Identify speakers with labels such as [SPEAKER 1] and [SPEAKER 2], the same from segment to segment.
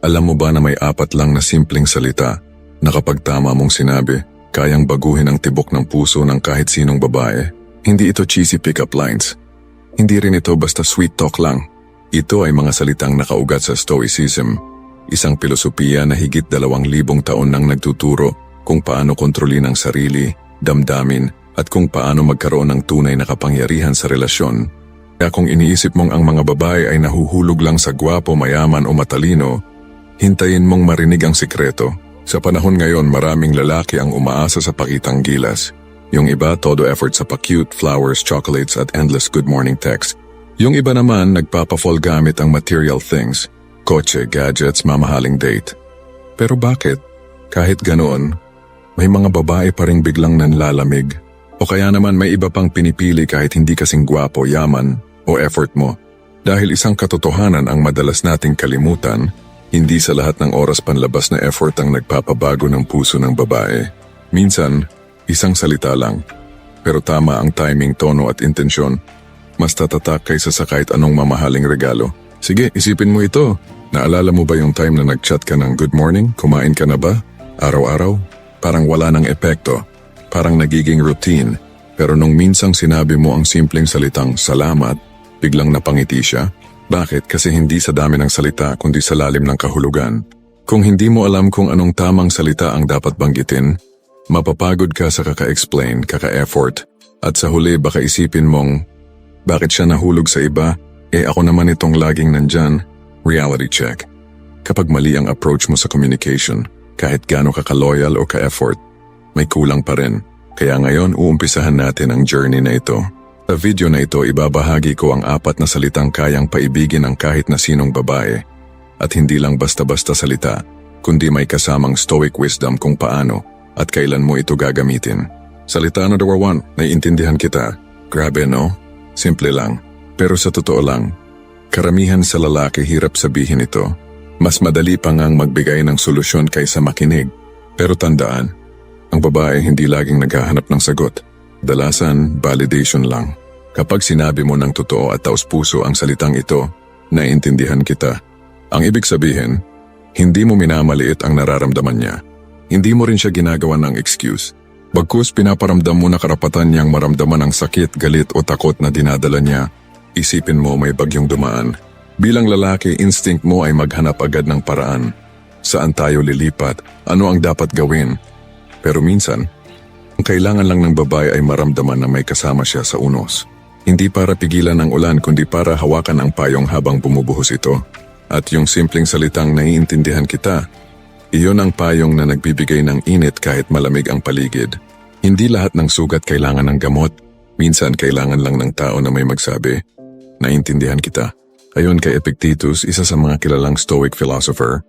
[SPEAKER 1] Alam mo ba na may 4 lang na simpleng salita na kapag tama mong sinabi, kayang baguhin ang tibok ng puso ng kahit sinong babae? Hindi ito cheesy pick-up lines. Hindi rin ito basta sweet talk lang. Ito ay mga salitang nakaugat sa Stoicism, isang pilosopiya na higit 2,000 taon nang nagtuturo kung paano kontrolin ang sarili, damdamin, at kung paano magkaroon ng tunay na kapangyarihan sa relasyon. Kaya kung iniisip mong ang mga babae ay nahuhulog lang sa gwapo, mayaman o matalino, hintayin mong marinig ang sikreto. Sa panahon ngayon, maraming lalaki ang umaasa sa pakitang gilas. Yung iba, todo effort sa pa-cute, flowers, chocolates at endless good morning text. Yung iba naman, nagpapa-fall gamit ang material things, kotse, gadgets, mamahaling date. Pero bakit? Kahit ganoon, may mga babae pa ring biglang nanlalamig. O kaya naman may iba pang pinipili kahit hindi kasing gwapo, yaman o effort mo. Dahil isang katotohanan ang madalas nating kalimutan, hindi sa lahat ng oras panlabas na effort ang nagpapabago ng puso ng babae. Minsan, isang salita lang. Pero tama ang timing, tono at intensyon. Mas tatatak kaysa sa kahit anong mamahaling regalo. Sige, isipin mo ito. Naalala mo ba yung time na nag-chat ka ng good morning? Kumain ka na ba? Araw-araw? Parang wala ng epekto. Parang nagiging routine. Pero nung minsang sinabi mo ang simpleng salitang salamat, biglang napangiti siya. Bakit? Kasi hindi sa dami ng salita kundi sa lalim ng kahulugan. Kung hindi mo alam kung anong tamang salita ang dapat banggitin, mapapagod ka sa kaka-explain, kaka-effort, at sa huli baka isipin mong, bakit siya nahulog sa iba? Ako naman itong laging nandyan. Reality check. Kapag mali ang approach mo sa communication, kahit gaano ka ka-loyal o ka-effort, may kulang pa rin. Kaya ngayon uumpisahan natin ang journey na ito. Sa video na ito, ibabahagi ko ang 4 na salitang kayang paibigin ang kahit na sinong babae. At hindi lang basta-basta salita, kundi may kasamang stoic wisdom kung paano at kailan mo ito gagamitin. Salita number 1, naiintindihan kita. Grabe no? Simple lang. Pero sa totoo lang, karamihan sa lalaki hirap sabihin ito. Mas madali pa ngang magbigay ng solusyon kaysa makinig. Pero tandaan, ang babae hindi laging naghahanap ng sagot. Dalasan, validation lang. Kapag sinabi mo ng totoo at taos-puso ang salitang ito, naiintindihan kita. Ang ibig sabihin, hindi mo minamaliit ang nararamdaman niya. Hindi mo rin siya ginagawa ng excuse. Bagkus pinaparamdam mo na karapatan niyang maramdaman ang sakit, galit o takot na dinadala niya. Isipin mo may bagyong dumaan. Bilang lalaki, instinct mo ay maghanap agad ng paraan. Saan tayo lilipat? Ano ang dapat gawin? Pero minsan, ang kailangan lang ng babae ay maramdaman na may kasama siya sa unos. Hindi para pigilan ang ulan kundi para hawakan ang payong habang bumubuhos ito. At yung simpleng salitang naiintindihan kita, iyon ang payong na nagbibigay ng init kahit malamig ang paligid. Hindi lahat ng sugat kailangan ng gamot. Minsan kailangan lang ng tao na may magsabi, naiintindihan kita. Ayon kay Epictetus, isa sa mga kilalang Stoic philosopher,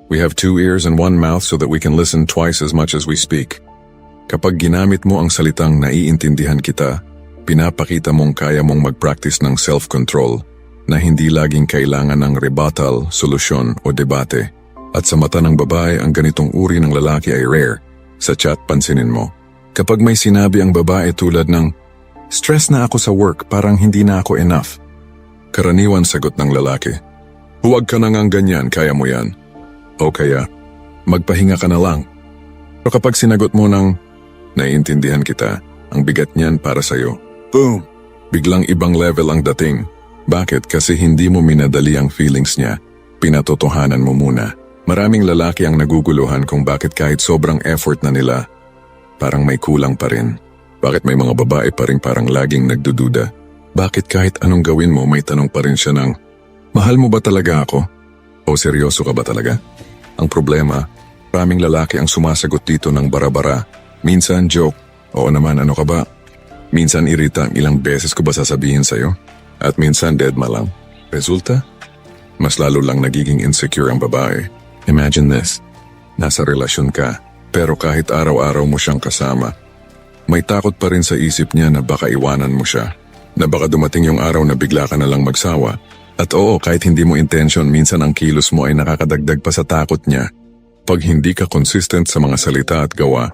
[SPEAKER 1] we have 2 ears and 1 mouth so that we can listen twice as much as we speak. Kapag ginamit mo ang salitang naiintindihan kita, pinapakita mong kaya mong mag-practice ng self-control na hindi laging kailangan ng rebuttal, solusyon o debate. At sa mata ng babae, ang ganitong uri ng lalaki ay rare. Sa chat, pansinin mo. Kapag may sinabi ang babae tulad ng, stress na ako sa work, parang hindi na ako enough. Karaniwan sagot ng lalaki, huwag ka na ngang ganyan, kaya mo yan. O kaya, magpahinga ka na lang. Pero kapag sinagot mo ng, naiintindihan kita, ang bigat niyan para sa'yo. Boom! Biglang ibang level ang dating. Bakit? Kasi hindi mo minadali ang feelings niya. Pinatotohanan mo muna. Maraming lalaki ang naguguluhan kung bakit kahit sobrang effort na nila, parang may kulang pa rin. Bakit may mga babae pa rin parang laging nagdududa? Bakit kahit anong gawin mo may tanong pa rin siya ng, mahal mo ba talaga ako? O seryoso ka ba talaga? Ang problema, maraming lalaki ang sumasagot dito ng bara-bara. Minsan joke, oo naman ano ka ba? Minsan irita, ilang beses ko ba sasabihin sa'yo? At minsan deadma lang. Resulta? Mas lalo lang nagiging insecure ang babae. Imagine this, nasa relasyon ka, pero kahit araw-araw mo siyang kasama, may takot pa rin sa isip niya na baka iwanan mo siya. Na baka dumating yung araw na bigla ka na lang magsawa. At oo, kahit hindi mo intention, minsan ang kilos mo ay nakakadagdag pa sa takot niya. Pag hindi ka consistent sa mga salita at gawa,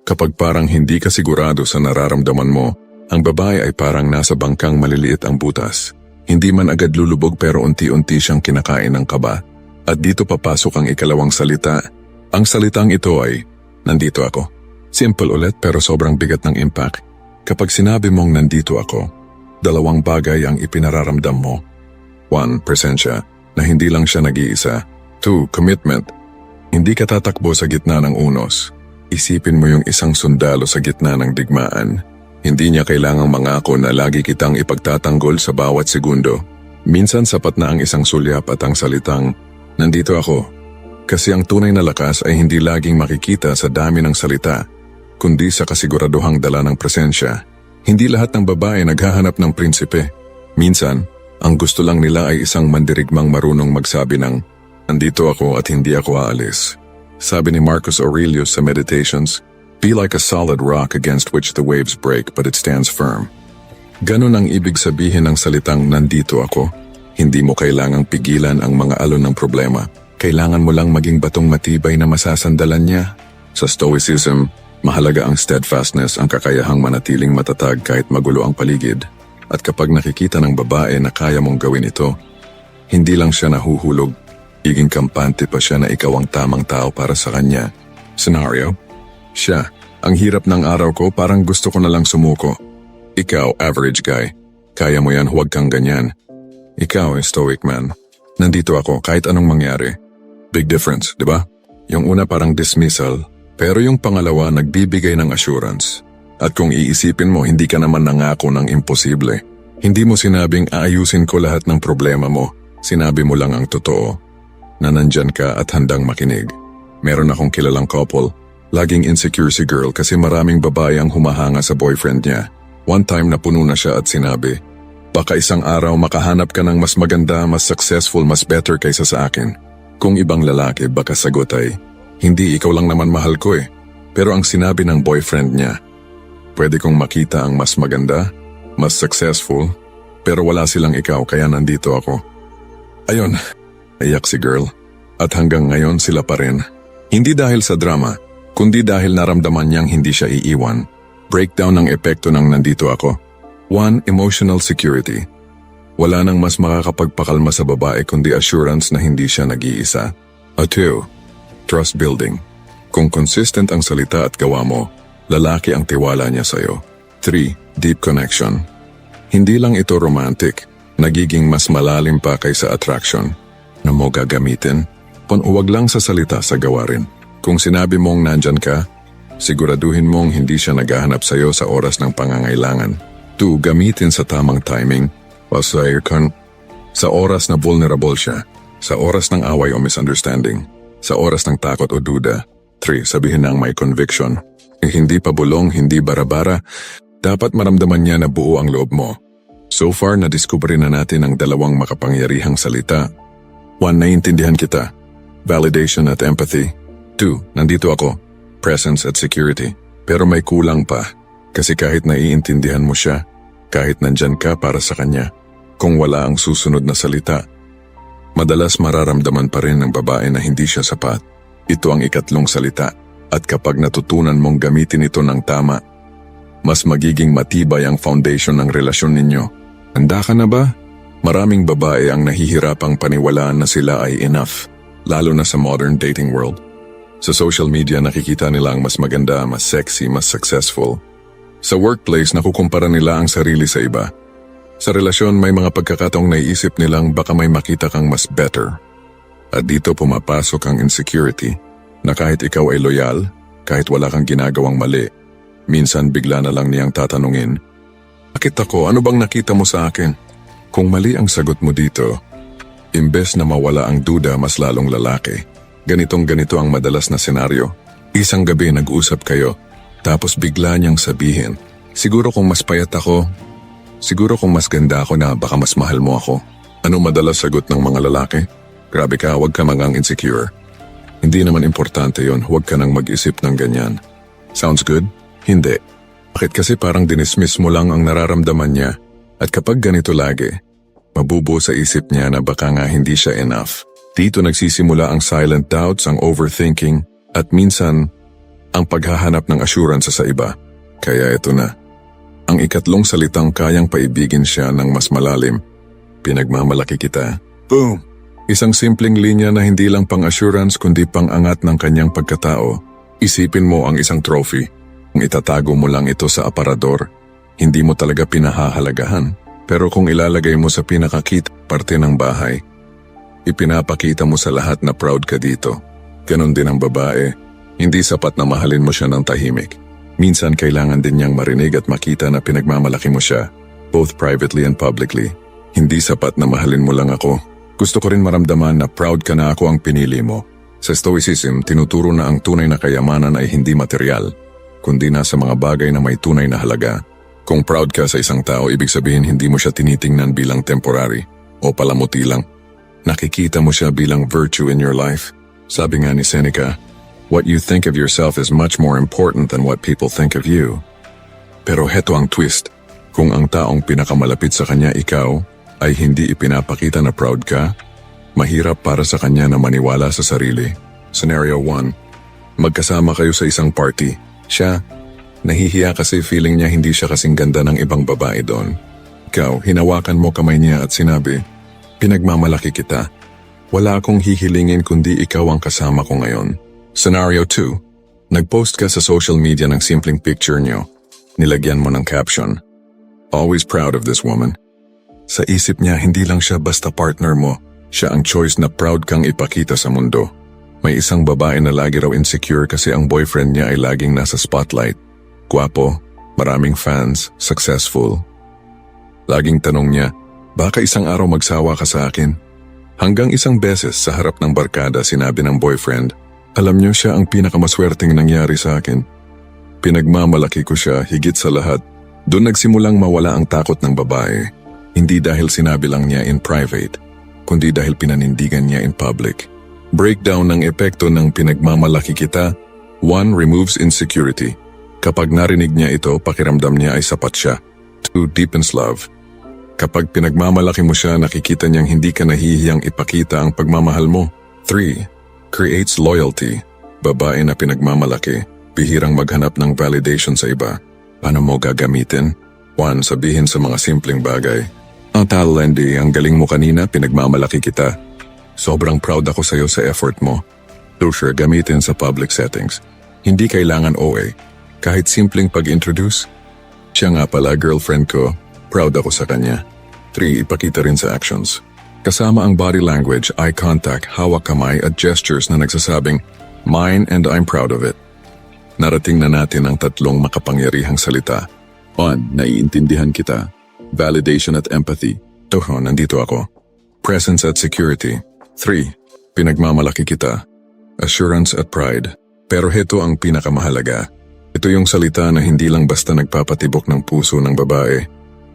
[SPEAKER 1] kapag parang hindi ka sigurado sa nararamdaman mo, ang babae ay parang nasa bangkang maliliit ang butas. Hindi man agad lulubog pero unti-unti siyang kinakain ng kaba. At dito papasok ang ikalawang salita. Ang salitang ito ay, nandito ako. Simple ulit pero sobrang bigat ng impact. Kapag sinabi mong nandito ako, dalawang bagay ang ipinararamdam mo. 1. Presensya, na hindi lang siya nag-iisa. 2. Commitment. Hindi ka tatakbo sa gitna ng unos. Isipin mo yung isang sundalo sa gitna ng digmaan. Hindi niya kailangang mangako na lagi kitang ipagtatanggol sa bawat segundo. Minsan sapat na ang isang sulyap at ang salitang, nandito ako. Kasi ang tunay na lakas ay hindi laging makikita sa dami ng salita, kundi sa kasiguraduhang dala ng presensya. Hindi lahat ng babae naghahanap ng prinsipe. Minsan, ang gusto lang nila ay isang mandirigmang marunong magsabi ng, nandito ako at hindi ako aalis. Sabi ni Marcus Aurelius sa Meditations, be like a solid rock against which the waves break but it stands firm. Ganon ang ibig sabihin ng salitang nandito ako. Hindi mo kailangang pigilan ang mga alon ng problema. Kailangan mo lang maging batong matibay na masasandalan niya. Sa Stoicism, mahalaga ang steadfastness, ang kakayahang manatiling matatag kahit magulo ang paligid. At kapag nakikita ng babae na kaya mong gawin ito, hindi lang siya nahuhulog, iging kampante pa siya na ikaw ang tamang tao para sa kanya. Scenario? Siya, ang hirap ng araw ko, parang gusto ko na lang sumuko. Ikaw, average guy. Kaya mo yan, huwag kang ganyan. Ikaw, stoic man. Nandito ako kahit anong mangyari. Big difference, di ba? Yung una parang dismissal, pero yung pangalawa nagbibigay ng assurance. At kung iisipin mo, hindi ka naman nangako ng imposible. Hindi mo sinabing aayusin ko lahat ng problema mo. Sinabi mo lang ang totoo. Na nandyan ka at handang makinig. Meron akong kilalang couple. Laging insecure si girl kasi maraming babae ang humahanga sa boyfriend niya. One time napuno na siya at sinabi, baka isang araw makahanap ka ng mas maganda, mas successful, mas better kaysa sa akin. Kung ibang lalaki, baka sagot ay, hindi, ikaw lang naman mahal ko eh. Pero ang sinabi ng boyfriend niya, pwede kong makita ang mas maganda, mas successful, pero wala silang ikaw kaya nandito ako. Ayun, naiyak si girl. At hanggang ngayon sila pa rin. Hindi dahil sa drama, kundi dahil naramdaman niyang hindi siya iiwan. Breakdown ng epekto ng nandito ako. 1. Emotional security. Wala nang mas makakapagpakalma sa babae kundi assurance na hindi siya nag-iisa. 2. Trust building. Kung consistent ang salita at gawa mo, lalaki ang tiwala niya sa'yo. 3. Deep connection. Hindi lang ito romantic, nagiging mas malalim pa kaysa attraction. Na mo gagamitin, huwag lang sa salita, sa gawa rin. Kung sinabi mong nandyan ka, siguraduhin mong hindi siya naghahanap sa'yo sa oras ng pangangailangan. 2. Gamitin sa tamang timing, sa oras na vulnerable siya, sa oras ng away o misunderstanding, sa oras ng takot o duda. 3. Sabihin ng may conviction. Hindi pa bulong, hindi bara-bara, dapat maramdaman niya na buo ang loob mo. So far, nadiskubre na natin ang dalawang makapangyarihang salita. 1. Naiintindihan kita. Validation at empathy. 2. Nandito ako. Presence at security. Pero may kulang pa. Kasi kahit naiintindihan mo siya, kahit nandyan ka para sa kanya, kung wala ang susunod na salita, madalas mararamdaman pa rin ng babae na hindi siya sapat. Ito ang ikatlong salita. At kapag natutunan mong gamitin ito ng tama, mas magiging matibay ang foundation ng relasyon ninyo. Handa ka na ba? Maraming babae ang nahihirapang paniwalaan na sila ay enough, lalo na sa modern dating world. Sa social media nakikita nila ang mas maganda, mas sexy, mas successful. Sa workplace nakukumpara nila ang sarili sa iba. Sa relasyon may mga pagkakataong naiisip nilang baka may makita kang mas better. At dito pumapasok ang insecurity, na kahit ikaw ay loyal, kahit wala kang ginagawang mali, minsan bigla na lang niyang tatanungin, bakit ako? Ano bang nakita mo sa akin? Kung mali ang sagot mo dito, imbes na mawala ang duda mas lalong lalaki. Ganito ang madalas na senaryo. Isang gabi nag-usap kayo, tapos bigla niyang sabihin, siguro kung mas payat ako, siguro kung mas ganda ako na baka mas mahal mo ako. Ano madalas sagot ng mga lalaki? Grabe ka, huwag ka mangang insecure. Hindi naman importante yon, huwag ka nang mag-isip ng ganyan. Sounds good? Hindi. Bakit kasi parang dinismiss mo lang ang nararamdaman niya, at kapag ganito lagi, mabubuo sa isip niya na baka nga hindi siya enough. Dito nagsisimula ang silent doubts, ang overthinking, at minsan, ang paghahanap ng assurance sa iba. Kaya ito na. Ang ikatlong salitang kayang paibigin siya ng mas malalim. Pinagmamalaki kita. Boom! Isang simpleng linya na hindi lang pang-assurance kundi pang-angat ng kanyang pagkatao. Isipin mo ang isang trophy. Kung itatago mo lang ito sa aparador, hindi mo talaga pinahahalagahan. Pero kung ilalagay mo sa pinakakita parte ng bahay, ipinapakita mo sa lahat na proud ka dito. Ganon din ang babae. Hindi sapat na mahalin mo siya ng tahimik. Minsan kailangan din niyang marinig at makita na pinagmamalaki mo siya, both privately and publicly. Hindi sapat na mahalin mo lang ako. Gusto ko rin maramdaman na proud ka na ako ang pinili mo. Sa Stoicism, tinuturo na ang tunay na kayamanan ay hindi material, kundi nasa mga bagay na may tunay na halaga. Kung proud ka sa isang tao, ibig sabihin hindi mo siya tinitingnan bilang temporary o palamuti lang. Nakikita mo siya bilang virtue in your life. Sabi nga ni Seneca, what you think of yourself is much more important than what people think of you. Pero heto ang twist. Kung ang taong pinakamalapit sa kanya ikaw ay hindi ipinapakita na proud ka, mahirap para sa kanya na maniwala sa sarili. Scenario 1. Magkasama kayo sa isang party. Siya, nahihiya kasi feeling niya hindi siya kasing ganda ng ibang babae doon. Ikaw, hinawakan mo kamay niya at sinabi, pinagmamalaki kita. Wala akong hihilingin kundi ikaw ang kasama ko ngayon. Scenario 2. Nag-post ka sa social media ng simpleng picture niyo. Nilagyan mo ng caption, always proud of this woman. Sa isip niya, hindi lang siya basta partner mo. Siya ang choice na proud kang ipakita sa mundo. May isang babae na lagi raw insecure kasi ang boyfriend niya ay laging nasa spotlight. Gwapo, maraming fans, successful. Laging tanong niya, baka isang araw magsawa ka sa akin? Hanggang isang beses sa harap ng barkada sinabi ng boyfriend, alam niyo siya ang pinakamaswerteng nangyari sa akin. Pinagmamalaki ko siya higit sa lahat. Doon nagsimulang mawala ang takot ng babae. Hindi dahil sinabi lang niya in private, kundi dahil pinanindigan niya in public. Breakdown ng epekto ng pinagmamalaki kita. 1. Removes insecurity. Kapag narinig niya ito, pakiramdam niya ay sapat siya. 2. Deepens love. Kapag pinagmamalaki mo siya, nakikita niyang hindi ka nahihiyang ipakita ang pagmamahal mo. 3. Creates loyalty. Babae na pinagmamalaki, bihirang maghanap ng validation sa iba. Paano mo gagamitin? 1. Sabihin sa mga simpleng bagay. Lendy, ang galing mo kanina, pinagmamalaki kita. Sobrang proud ako sa'yo sa effort mo. 2. Sure, gamitin sa public settings. Hindi kailangan OA. Kahit simpleng pag-introduce. Siya nga pala, girlfriend ko. Proud ako sa kanya. 3. Ipakita rin sa actions. Kasama ang body language, eye contact, hawak kamay at gestures na nagsasabing, mine and I'm proud of it. Narating na natin ang tatlong makapangyarihang salita. 1. Naiintindihan kita. Validation at empathy. 2. Nandito ako. Presence at security. 3. Pinagmamalaki kita. Assurance at pride. Pero heto ang pinakamahalaga. Ito yung salita na hindi lang basta nagpapatibok ng puso ng babae,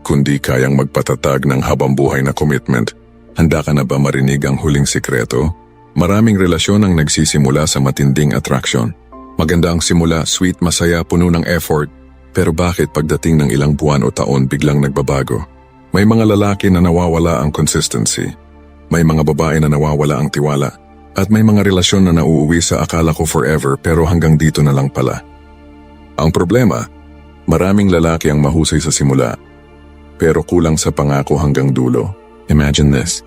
[SPEAKER 1] kundi kayang magpatatag ng habambuhay na commitment. Handa ka na ba marinig ang huling sikreto? Maraming relasyon ang nagsisimula sa matinding attraction. Maganda ang simula, sweet, masaya, puno ng effort. Pero bakit pagdating ng ilang buwan o taon biglang nagbabago? May mga lalaki na nawawala ang consistency. May mga babae na nawawala ang tiwala. At may mga relasyon na nauuwi sa akala ko forever pero hanggang dito na lang pala. Ang problema, maraming lalaki ang mahusay sa simula. Pero kulang sa pangako hanggang dulo. Imagine this.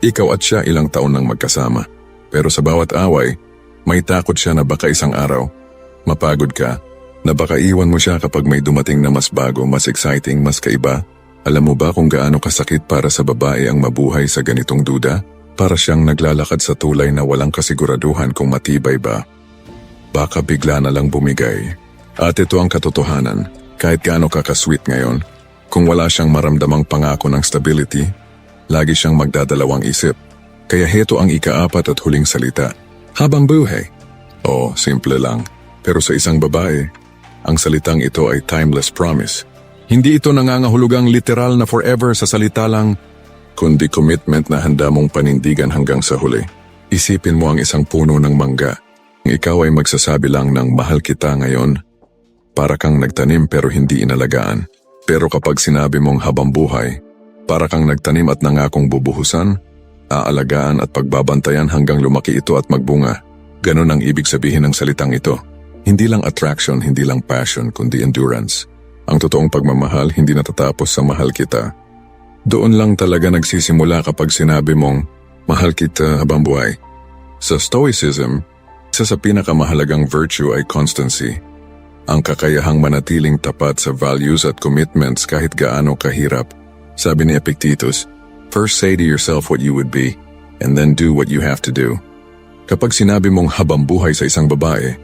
[SPEAKER 1] Ikaw at siya ilang taon nang magkasama. Pero sa bawat away, may takot siya na baka isang araw, mapagod ka, na baka iwan mo siya kapag may dumating na mas bago, mas exciting, mas kaiba. Alam mo ba kung gaano kasakit para sa babae ang mabuhay sa ganitong duda? Para siyang naglalakad sa tulay na walang kasiguraduhan kung matibay ba. Baka bigla na lang bumigay. At ito ang katotohanan, kahit gaano kakasweet ngayon, kung wala siyang maramdamang pangako ng stability, lagi siyang magdadalawang isip. Kaya heto ang ika-4 at huling salita. Habang buhay. Simple lang. Pero sa isang babae, ang salitang ito ay timeless promise. Hindi ito nangangahulugang literal na forever sa salita lang, kundi commitment na handa mong panindigan hanggang sa huli. Isipin mo ang isang puno ng mangga. Ikaw ay magsasabi lang ng mahal kita ngayon, para kang nagtanim pero hindi inalagaan. Pero kapag sinabi mong habang buhay, para kang nagtanim at nangakong bubuhusan, aalagaan at pagbabantayan hanggang lumaki ito at magbunga. Ganon ang ibig sabihin ng salitang ito. Hindi lang attraction, hindi lang passion, kundi endurance. Ang totoong pagmamahal hindi natatapos sa mahal kita. Doon lang talaga nagsisimula kapag sinabi mong, Mahal kita habang buhay. Sa Stoicism, isa sa pinakamahalagang virtue ay constancy. Ang kakayahang manatiling tapat sa values at commitments kahit gaano kahirap. Sabi ni Epictetus, first say to yourself what you would be, and then do what you have to do. Kapag sinabi mong habang buhay sa isang babae,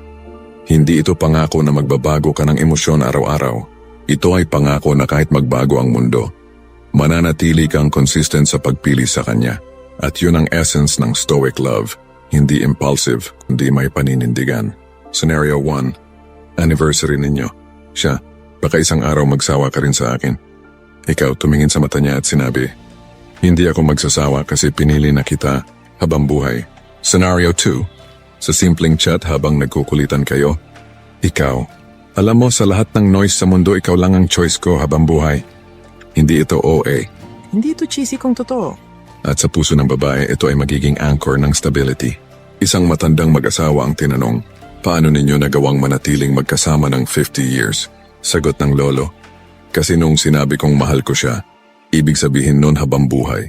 [SPEAKER 1] hindi ito pangako na magbabago ka ng emosyon araw-araw. Ito ay pangako na kahit magbago ang mundo, mananatili kang consistent sa pagpili sa kanya. At yun ang essence ng stoic love, hindi impulsive, kundi may paninindigan. Scenario 1, anniversary ninyo. Siya, baka isang araw magsawa ka rin sa akin. Ikaw tumingin sa mata niya at sinabi, hindi ako magsasawa kasi pinili na kita habang buhay. Scenario 2, sa simpleng chat habang nagkukulitan kayo. Ikaw, alam mo sa lahat ng noise sa mundo ikaw lang ang choice ko habang buhay. Hindi ito OA.
[SPEAKER 2] Hindi ito cheesy kung totoo.
[SPEAKER 1] At sa puso ng babae, ito ay magiging anchor ng stability. Isang matandang mag-asawa ang tinanong, paano ninyo nagawang manatiling magkasama ng 50 years? Sagot ng lolo, kasi nung sinabi kong mahal ko siya, ibig sabihin nun habang buhay.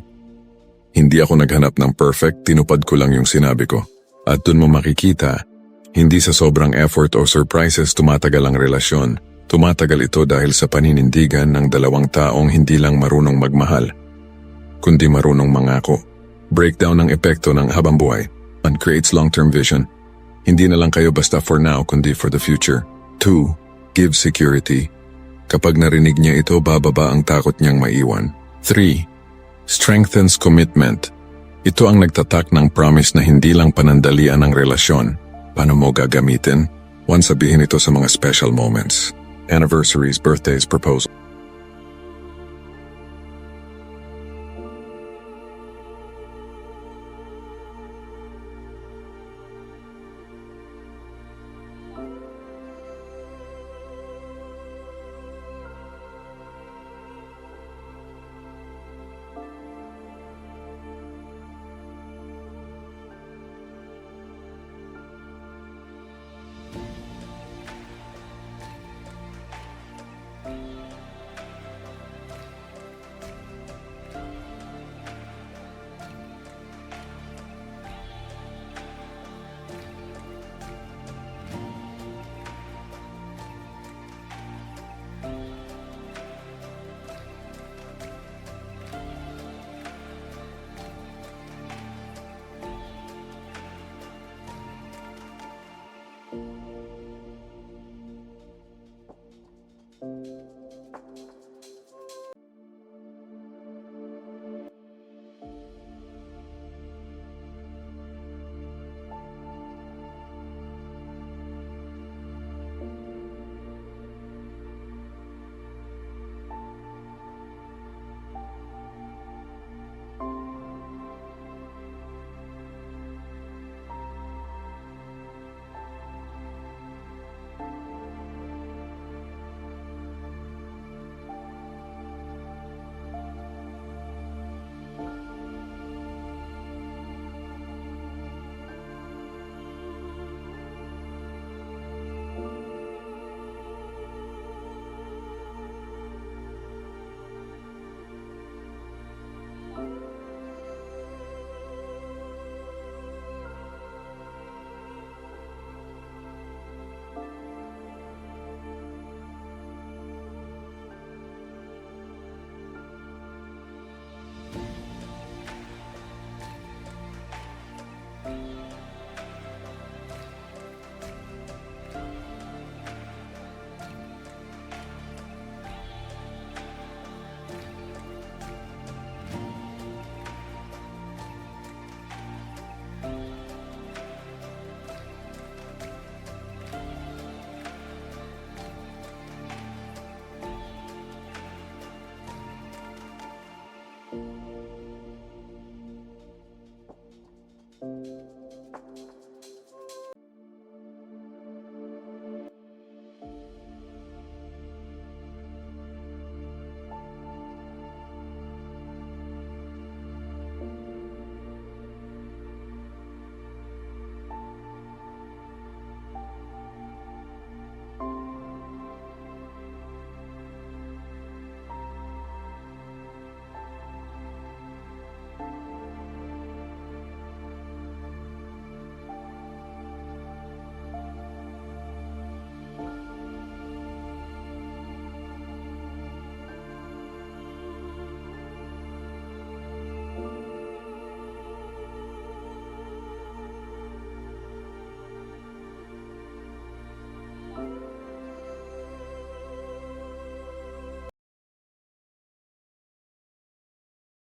[SPEAKER 1] Hindi ako naghanap ng perfect, tinupad ko lang yung sinabi ko. At dun mo makikita, hindi sa sobrang effort o surprises tumatagal ang relasyon. Tumatagal ito dahil sa paninindigan ng dalawang taong hindi lang marunong magmahal, kundi marunong mangako. Breakdown ng epekto ng habang buhay and creates long-term vision. Hindi na lang kayo basta for now kundi for the future. 2. Give security. Kapag narinig niya ito, bababa ang takot niyang maiwan. 3. Strengthens commitment. Ito ang nagtatak ng promise na hindi lang panandalian ang relasyon. Paano mo gagamitin? 1. Sabihin ito sa mga special moments. Anniversaries, birthdays, proposal.